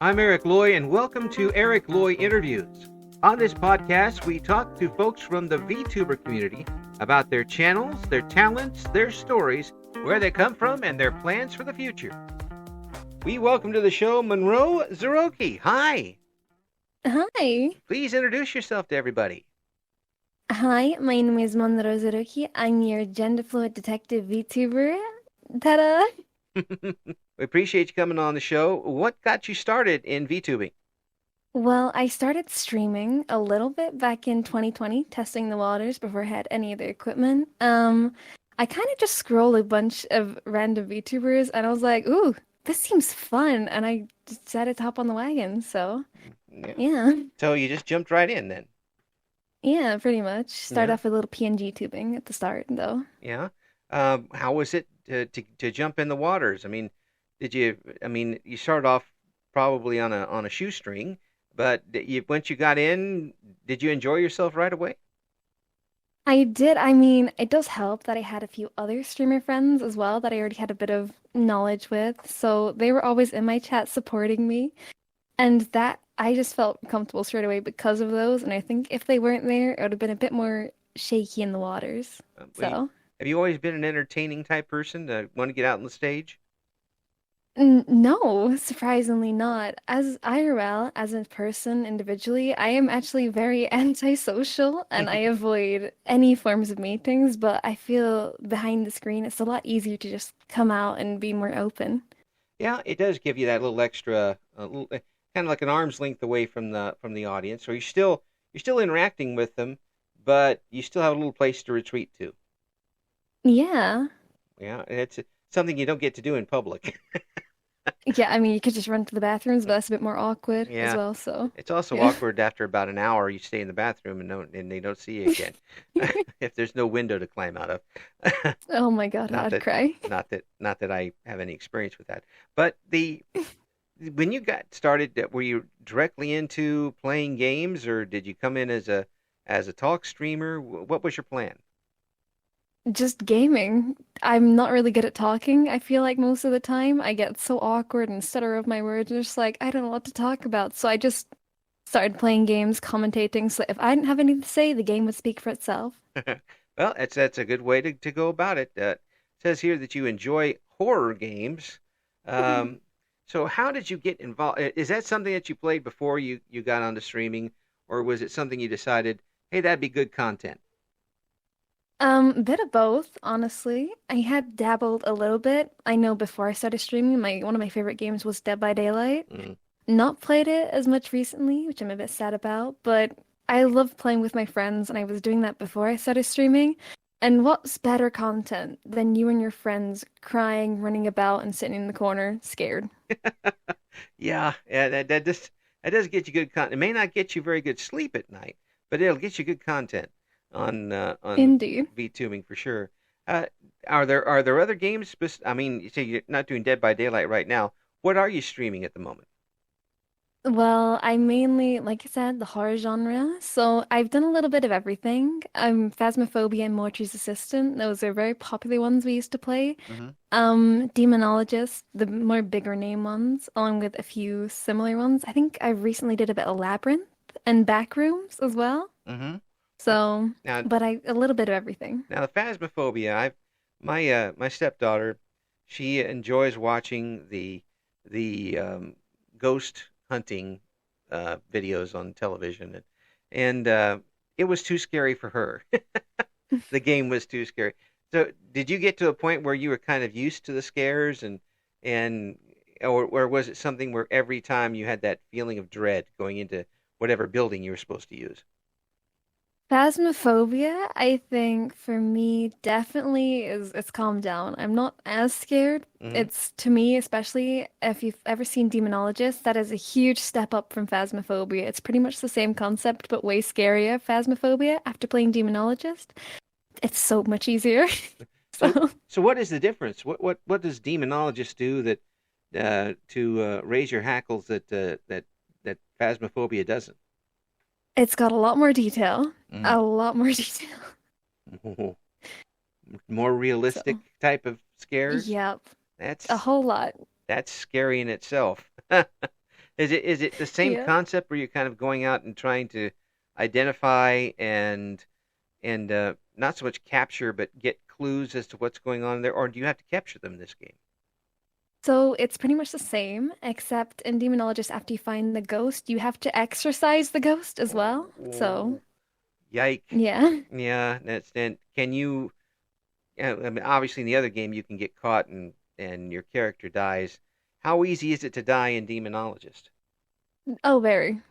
I'm Eric Loy, and welcome to Eric Loy Interviews. On this podcast, we talk to folks from the VTuber community about their channels, their talents, their stories, where they come from, and their plans for the future. We welcome to the show Monozuki. Hi. Hi. Please introduce yourself to everybody. Hi, my name is Monozuki. I'm your gender fluid detective VTuber. Ta-da! We appreciate you coming on the show. What got you started in VTubing? Well, I started streaming a little bit back in 2020, testing the waters before I had any of the equipment. I kind of just scrolled a bunch of random VTubers and I was like, ooh, this seems fun. And I decided to hop on the wagon. So, Yeah. yeah. So you just jumped right in then. Yeah, pretty much. Started Yeah. off with a little PNG tubing at the start, though. Yeah. How was it to jump in the waters? I mean, you started off probably on a shoestring, but once you got in, did you enjoy yourself right away? I did. I mean, it does help that I had a few other streamer friends as well that I already had a bit of knowledge with. So they were always in my chat supporting me. And that I just felt comfortable straight away because of those. And I think if they weren't there, it would have been a bit more shaky in the waters. Well, So. have you always been an entertaining type person to want to get out on the stage? No, surprisingly not. As IRL, as a person individually, I am actually very antisocial and I avoid any forms of meetings, but I feel behind the screen it's a lot easier to just come out and be more open. Yeah, it does give you that little extra, kind of like an arm's length away from the audience. So you're still interacting with them, but you still have a little place to retreat to. Yeah. Yeah, and it's something you don't get to do in public. Yeah, I mean, you could just run to the bathrooms, but that's a bit more awkward as Yeah, well, so it's also yeah. awkward after about an hour you stay in the bathroom and they don't see you again if there's no window to climb out of. Oh my God, Not I'd that cry. not that I have any experience with that. But the when you got started, were you directly into playing games, or did you come in as a talk streamer? What was your plan? Just gaming. I'm not really good at talking, I feel like most of the time. I get so awkward and stutter of my words and just like I don't know what to talk about. So I just started playing games, commentating, so if I didn't have anything to say, the game would speak for itself. Well, that's a good way to go about it. It says here that you enjoy horror games. Um, so how did you get involved? Is that something that you played before you got onto streaming, or was it something you decided, hey, that'd be good content? A bit of both, honestly. I had dabbled a little bit. I know before I started streaming, my one of my favorite games was Dead by Daylight. Mm. Not played it as much recently, which I'm a bit sad about, but I love playing with my friends, and I was doing that before I started streaming. And what's better content than you and your friends crying, running about, and sitting in the corner, scared? Yeah, that does get you good content. It may not get you very good sleep at night, but it'll get you good content on Indeed. VTubing for sure. Uh, are there other games? I mean, you say you're not doing Dead by Daylight right now. What are you streaming at the moment? Well, I mainly, like I said, the horror genre. So I've done a little bit of everything. Phasmophobia and Mortuary's Assistant. Those are very popular ones we used to play. Hmm. Demonologist, the more bigger name ones, along with a few similar ones. I think I recently did a bit of Labyrinth and Backrooms as well. Hmm. So, Now, but a little bit of everything. now the Phasmophobia. My stepdaughter, she enjoys watching the ghost hunting videos on television, and it was too scary for her. The game was too scary. So, did you get to a point where you were kind of used to the scares and or was it something where every time you had that feeling of dread going into whatever building you were supposed to use? Phasmophobia, I think for me definitely is it's calmed down. I'm not as scared. Hmm. It's to me, especially if you've ever seen Demonologist, that is a huge step up from Phasmophobia. It's pretty much the same concept, but way scarier. Phasmophobia, after playing Demonologist, it's so much easier. So, So so what is the difference? What does demonologist do that to raise your hackles that Phasmophobia doesn't? it's got a lot more detail. Mm. A lot more detail. More realistic So, type of scares. yep, a That's whole lot. that's scary in itself. Is it the same Yeah. concept where you're kind of going out and trying to identify and not so much capture, but get clues as to what's going on there, or do you have to capture them in this game? So it's pretty much the same, except in Demonologist, after you find the ghost, you have to exorcise the ghost as well. So, Oh, yike! yeah. Yeah, that's then. Can you? I mean, obviously, in the other game, you can get caught and your character dies. How easy is it to die in Demonologist? Oh, very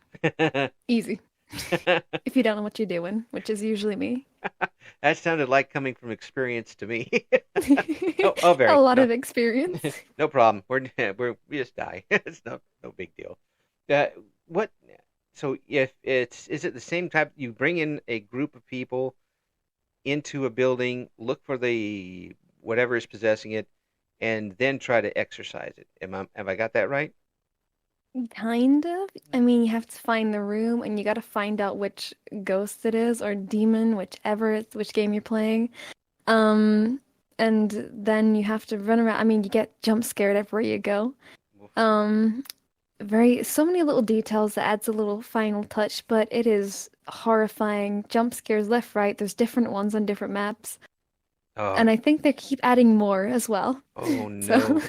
easy. If you don't know what you're doing, which is usually me. That sounded like coming from experience to me. Oh, oh, A very lot no, of experience. no problem. We just die. It's no big deal. Uh, what? So if it's is it the same type? You bring in a group of people into a building, look for the whatever is possessing it, and then try to exorcise it. Have I got that right? Kind of. I mean, you have to find the room and you got to find out which ghost it is or demon, whichever it's which game you're playing. Um, and then you have to run around. I mean, you get jump scared everywhere you go. Um, so many little details that adds a little final touch, but it is horrifying. Jump scares left, right. There's different ones on different maps. Oh, And I think they keep adding more as well. oh So, no.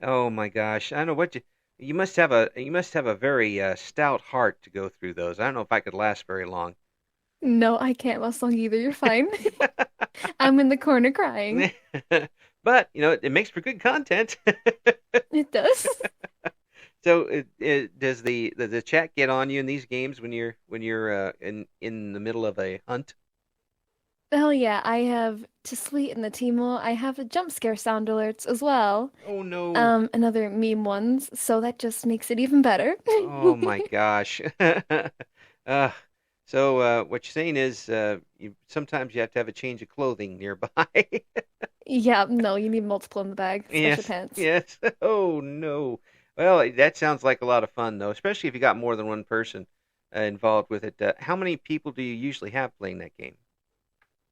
Oh my gosh. I don't know what you must have a very stout heart to go through those. I don't know if I could last very long. no, I can't last long either. You're fine. I'm in the corner crying. But, it makes for good content. It does. So, does the chat get on you in these games when you're in the middle of a hunt? Oh yeah, I have to sleep in the Timo. I have a jump scare sound alerts as well. Oh no. And other meme ones, so that just makes it even better. Oh my gosh. Uh, so what you're saying is you sometimes you have to have a change of clothing nearby. Yeah, no, you need multiple in the bag, especially Yes, pants. yes. Oh no. Well, that sounds like a lot of fun though, especially if you got more than one person involved with it. How many people do you usually have playing that game?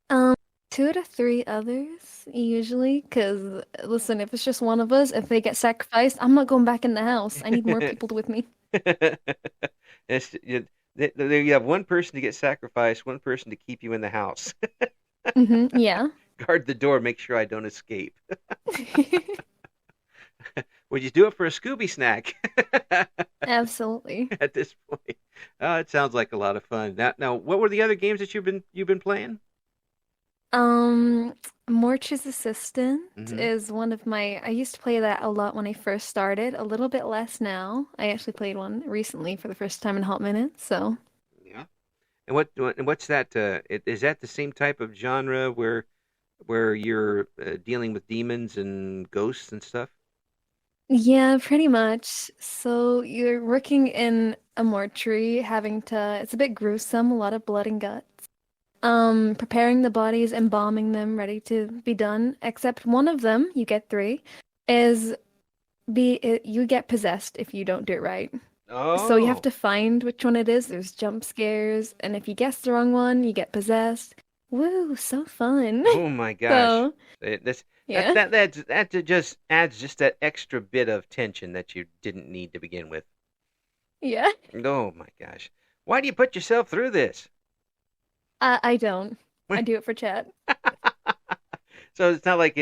Um, two to three others usually, because listen, if it's just one of us, if they get sacrificed, I'm not going back in the house. I need more people with me. It's, there you have one person to get sacrificed, one person to keep you in the house. Yeah. Guard the door, make sure I don't escape. Would you do it for a Scooby snack Absolutely. at this point? Oh, it sounds like a lot of fun. Now, what were the other games that you've been playing? Um, Morch's Assistant Hmm. is one of my. I used to play that a lot when I first started, a little bit less now. I actually played one recently for the first time in a hot minute, so. Yeah. And what's that? Is that the same type of genre where you're dealing with demons and ghosts and stuff? Yeah, pretty much. So you're working in a mortuary, having to, it's a bit gruesome, a lot of blood and guts. Preparing the bodies, embalming them, ready to be done. Except one of them, you get three, is you get possessed if you don't do it right. So you have Oh, to find which one it is. There's jump scares, and if you guess the wrong one, you get possessed. Woo, so fun. oh my gosh. So, This that yeah. that that just adds just that extra bit of tension that you didn't need to begin with. Yeah. Oh my gosh. Why do you put yourself through this? I don't. I do it for chat. So it's not like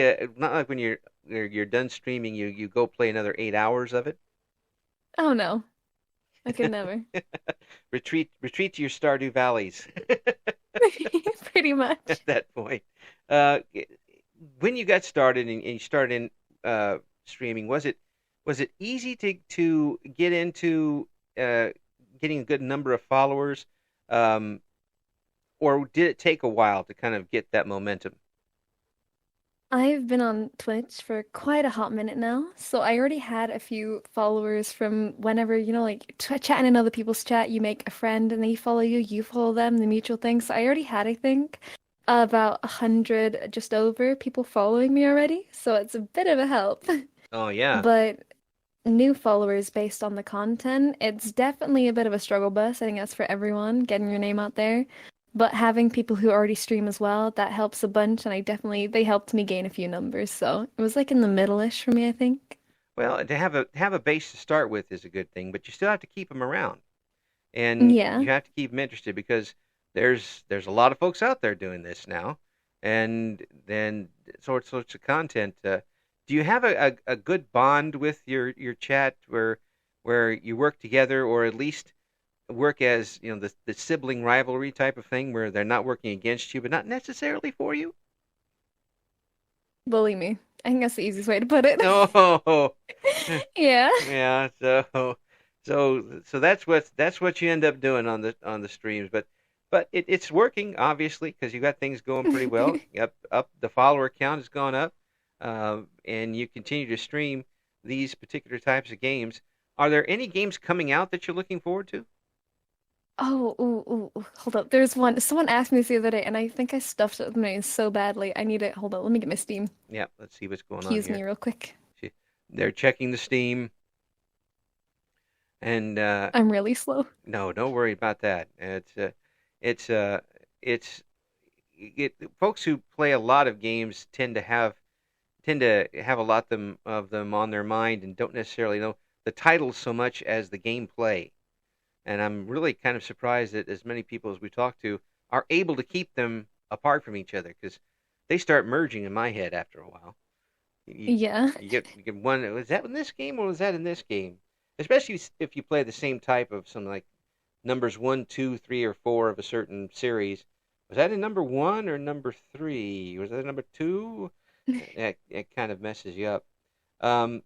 when you're done streaming, you go play another 8 hours of it. Oh no, I could never. Retreat to your Stardew Valleys Pretty at much. that point. Uh, when you got started and you started in streaming, was it easy to get into uh, getting a good number of followers, um, or did it take a while to kind of get that momentum? I've been on Twitch for quite a hot minute now, so I already had a few followers from whenever, like chatting in other people's chat, you make a friend and they follow you, you follow them, the mutual thing. So I already had, I think, about 100, just over people following me already. So it's a bit of a help. Oh yeah. But new followers based on the content, it's definitely a bit of a struggle bus. I think that's for everyone, getting your name out there. But having people who already stream as well, that helps a bunch, and they helped me gain a few numbers. So it was like in the middle-ish for me, I think. Well, to have a base to start with is a good thing, but you still have to keep them around, and Yeah. you have to keep them interested because there's a lot of folks out there doing this now, and then sorts of content. Do you have a good bond with your chat where you work together, or at least work as the sibling rivalry type of thing, where they're not working against you, but not necessarily for you? Bully me. I think that's the easiest way to put it. Oh, Yeah. yeah. So that's what you end up doing on the streams, but it's working obviously because you got things going pretty well. Up the follower count has gone up, and you continue to stream these particular types of games. Are there any games coming out that you're looking forward to? Oh, hold up. There's one. Someone asked me this the other day, and I think I stuffed it with my name so badly. I need it. Hold on. Let me get my Steam. Yeah, let's see what's going on Excuse here. me real quick. See- They're checking the Steam, and I'm really slow. no, don't worry about that. It's it's folks who play a lot of games tend to have a lot of them on their mind and don't necessarily know the titles so much as the gameplay. And I'm really kind of surprised that as many people as we talk to are able to keep them apart from each other because they start merging in my head after a while. You, Yeah. you get one. Was that in this game or was that in this game? Especially if you play the same type of some like numbers one, two, three, or four of a certain series. Was that in number one or number three? Was that number two? It kind of messes you up. Um,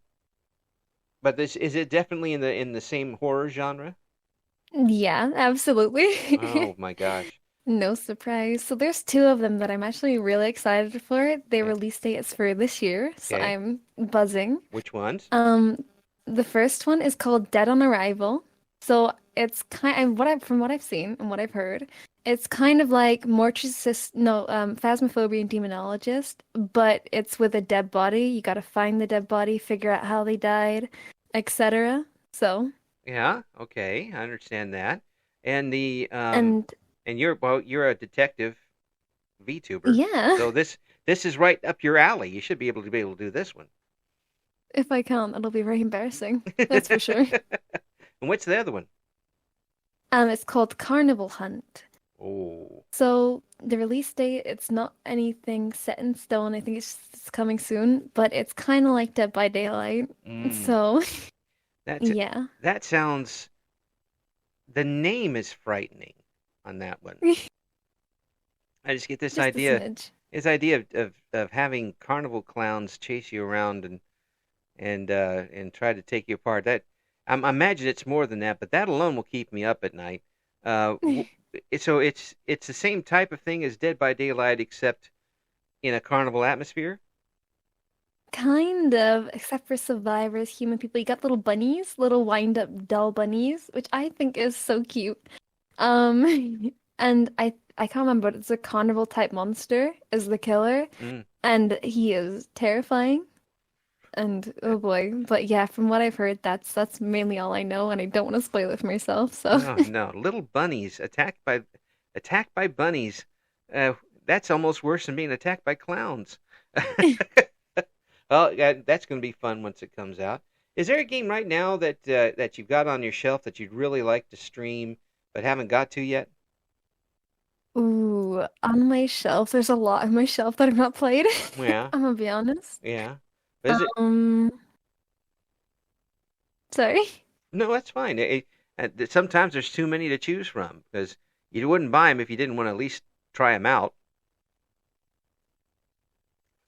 but this is it definitely in the same horror genre? Yeah, absolutely. Oh my gosh. No surprise. So there's two of them that I'm actually really excited for. Their Okay. release date is for this year, so Okay. I'm buzzing. Which ones? Um, the first one is called Dead on Arrival. So it's from what I've seen and what I've heard, it's kind of like Morticis, no, Phasmophobia and Demonologist, but it's with a dead body. You got to find the dead body, figure out how they died, etc. So, Yeah. Okay. I understand that. And the and and you're a detective VTuber, yeah, so this is right up your alley. You should be able to do this one. if I can't, that'll be very embarrassing. That's for sure. And what's the other one? It's called Carnival Hunt. Oh. So the release date, it's not anything set in stone. I think it's coming soon, but it's kind of like Dead by Daylight. Mm. So That's yeah, that sounds. The name is frightening on that one. I just get this just a idea, smidge. this idea of having carnival clowns chase you around and try to take you apart. I imagine it's more than that, but that alone will keep me up at night. Uh, w- so it's the same type of thing as Dead by Daylight, except in a carnival atmosphere. Kind of, except for survivors, human people. You got little bunnies, little wind-up doll bunnies, which I think is so cute. And I can't remember, but it's a carnival type monster is the killer, Mm. and he is terrifying. And oh boy, but yeah, from what I've heard, that's mainly all I know, and I don't want to spoil it for myself. So Oh no, little bunnies attacked by bunnies. Uh, that's almost worse than being attacked by clowns. Well, that's going to be fun once it comes out. Is there a game right now that you've got on your shelf that you'd really like to stream but haven't got to yet? ooh, on my shelf, there's a lot on my shelf that I've not played. Yeah, I'm gonna be honest. yeah. Is it? Um, sorry. No, that's fine. Sometimes there's too many to choose from because you wouldn't buy them if you didn't want to at least try them out.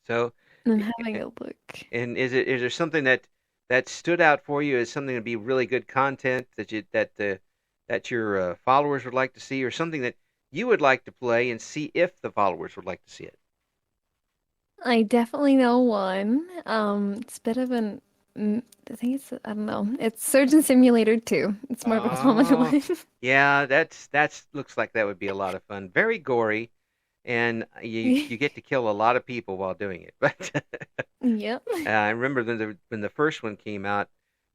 So, I'm i- having i- a look. and is there something that stood out for you as something to be really good content that your followers would like to see, or something that you would like to play and see if the followers would like to see it? I definitely know one. It's a bit of I think I don't know. It's Surgeon Simulator 2. It's more of a common Oh, one. yeah, that's looks like that would be a lot of fun. Very gory, and you get to kill a lot of people while doing it. But Yep. I remember when the first one came out,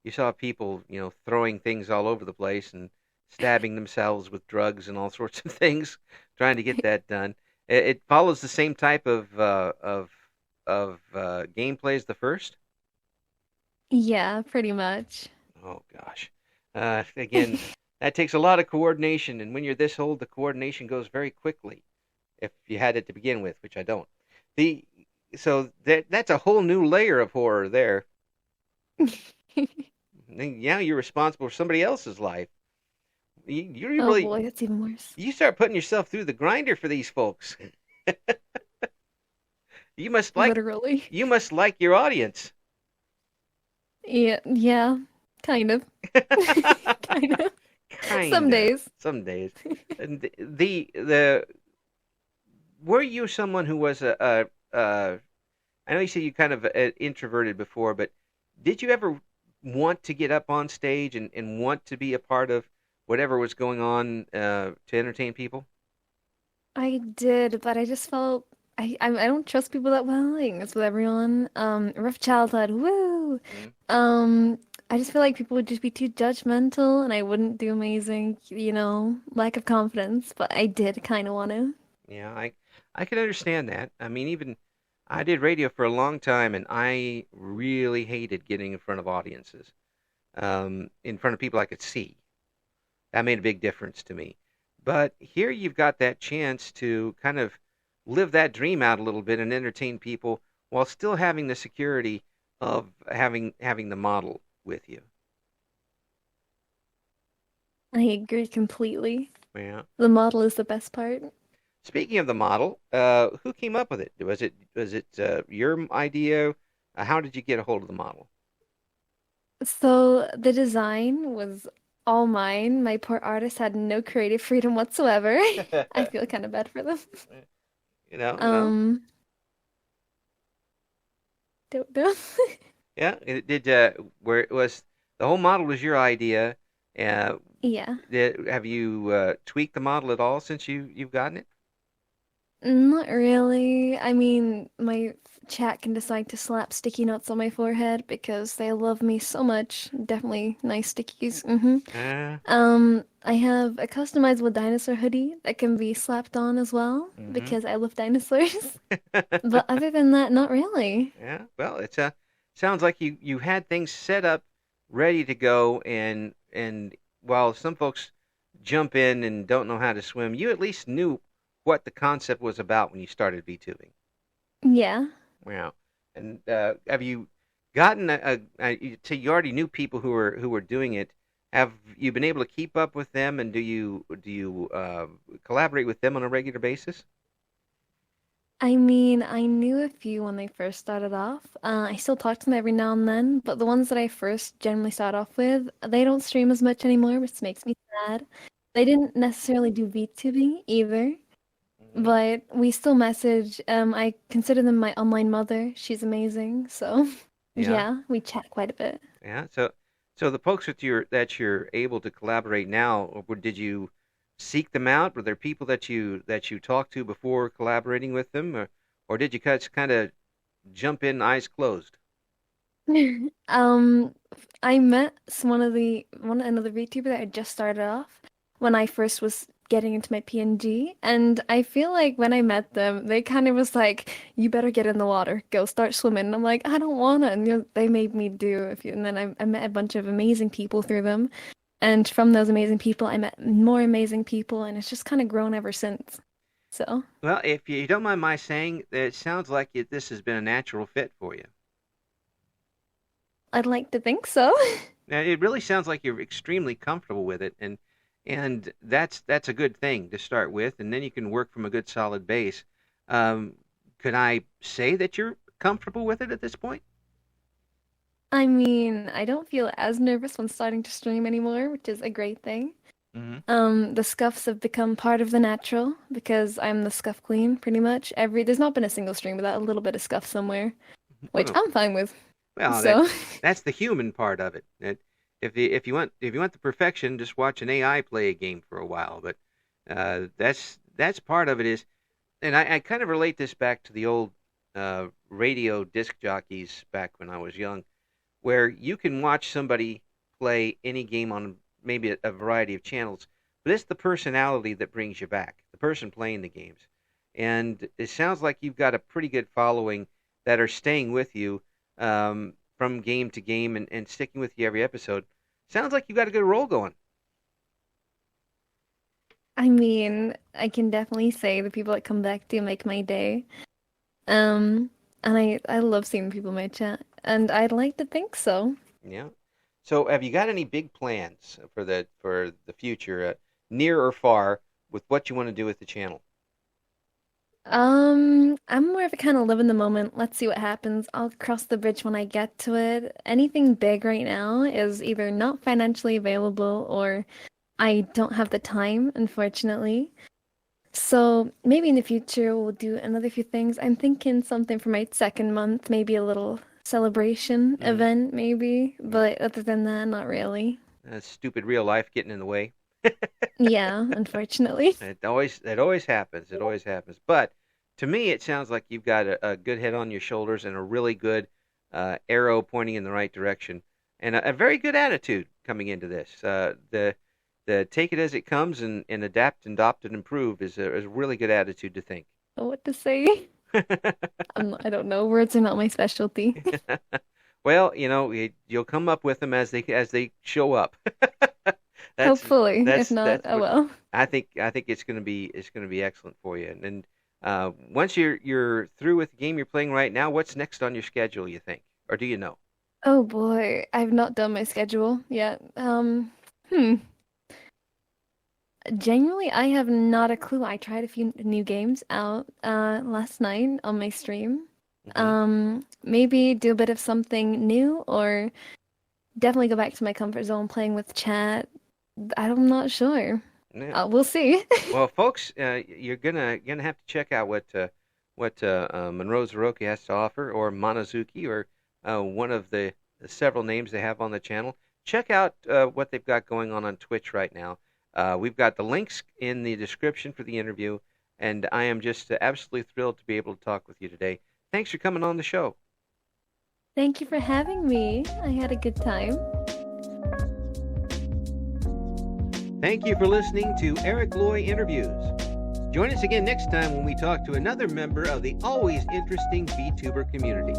you saw people, throwing things all over the place and stabbing themselves with drugs and all sorts of things, trying to get that done. It follows the same type of gameplay as the first. Yeah, pretty much. Oh gosh. Again, that takes a lot of coordination, and when you're this old, the coordination goes very quickly. If you had it to begin with, which I don't. The so that's a whole new layer of horror there. Now you're responsible for somebody else's life. You Oh really boy, that's even worse. you start putting yourself through the grinder for these folks. You must like Literally. you must like your audience. Yeah, yeah, kind of. Kind of. Some Kinda. days. Some days. And the were you someone who was I know you said you kind of introverted before, but did you ever want to get up on stage and want to be a part of whatever was going on to entertain people? I did, but I just felt I don't trust people that well. Like, that's with everyone. Rough childhood. Woo. Mm, Um, I just feel like people would just be too judgmental, and I wouldn't do amazing. Lack of confidence. But I did kind of want to. yeah, I can understand that. I mean, even I did radio for a long time, and I really hated getting in front of audiences, in front of people I could see. That made a big difference to me. But here you've got that chance to kind of live that dream out a little bit and entertain people while still having the security of having the model with you. I agree completely. Yeah. The model is the best part. Speaking of the model, who came up with it? Was it your idea? How did you get a hold of the model? So the design was all mine. My poor artist had no creative freedom whatsoever. I feel kind of bad for them. No. Um, don't know. Yeah. It did where it was the whole model was your idea. Uh, Yeah. have you tweaked the model at all since you've gotten it? Not really. I mean, my chat can decide to slap sticky notes on my forehead because they love me so much. Definitely nice stickies. Uh, I have a customizable dinosaur hoodie that can be slapped on as well mm-hmm. because I love dinosaurs. But other than that, not really. Yeah. Well, it's sounds like you had things set up, ready to go, and while some folks jump in and don't know how to swim, you at least knew what the concept was about when you started VTubing. Yeah. Wow. And have you gotten you already knew people who were doing it? Have you been able to keep up with them, and do you collaborate with them on a regular basis? I mean, I knew a few when they first started off. I still talk to them every now and then, but the ones that I first generally start off with, they don't stream as much anymore, which makes me sad. They didn't necessarily do VTubing either, Hmm. but we still message. I consider them my online mother. She's amazing. So, Yeah. yeah, we chat quite a bit. Yeah. So the folks that you're able to collaborate now, or did you seek them out? Were there people that you talked to before collaborating with them, or did you kind of jump in eyes closed? Um, I met another VTuber that had just started off when I first was getting into my PNG, and I feel like when I met them, they kind of was like, "You better get in the water, go start swimming." And I'm like, "I don't wanna," and they made me do a few, and then I met a bunch of amazing people through them, and from those amazing people, I met more amazing people, and it's just kind of grown ever since. So Well, if you don't mind my saying, it sounds like this has been a natural fit for you. I'd like to think so. Now, it really sounds like you're extremely comfortable with it, and that's a good thing to start with, and then you can work from a good solid base. Um, could I say that you're comfortable with it at this point? I mean, I don't feel as nervous when starting to stream anymore, which is a great thing. Mm-hmm. The scuffs have become part of the natural because I'm the scuff queen pretty much. There's not been a single stream without a little bit of scuff somewhere, which Well, I'm fine with. well, So, that's the human part of it. If you want the perfection, just watch an AI play a game for a while. But that's part of it is, and I kind of relate this back to the old radio disc jockeys back when I was young, where you can watch somebody play any game on maybe a variety of channels, but it's the personality that brings you back, the person playing the games. And it sounds like you've got a pretty good following that are staying with you. from game to game and sticking with you every episode. Sounds like you got a good roll going. I mean, I can definitely say the people that come back do make my day. Um, and I love seeing people in my chat, and I'd like to think so. Yeah. So, have you got any big plans for the future, near or far, with what you want to do with the channel? I'm more of a kind of live in the moment. Let's see what happens. I'll cross the bridge when I get to it. Anything big right now is either not financially available or I don't have the time, unfortunately. So maybe in the future we'll do another few things. I'm thinking something for my second month, maybe a little celebration Mm-hmm. event, maybe. But other than that, not really. Stupid real life getting in the way. Yeah, unfortunately. It always happens. It always happens. But to me, it sounds like you've got a good head on your shoulders and a really good arrow pointing in the right direction, and a very good attitude coming into this. The take it as it comes and adapt and adopt and improve is a really good attitude to think. What to say? I don't know. Words are not my specialty. Well, you'll come up with them as they show up. That's Hopefully. If not, that's oh what well. I think it's gonna be excellent for you. And once you're through with the game you're playing right now, what's next on your schedule, you think? Or do you know? Oh boy, I've not done my schedule yet. Hmm. Genuinely, I have not a clue. I tried a few new games out last night on my stream. Hmm. Maybe do a bit of something new or definitely go back to my comfort zone playing with chat. I'm not sure. Yeah. We'll see. Well, folks, you're gonna have to check out what Monozuki has to offer, or Monozuki, or one of the several names they have on the channel. Check out what they've got going on Twitch right now. We've got the links in the description for the interview, and I am just absolutely thrilled to be able to talk with you today. Thanks for coming on the show. Thank you for having me. I had a good time. Thank you for listening to Eric Loy Interviews. Join us again next time when we talk to another member of the always interesting VTuber community.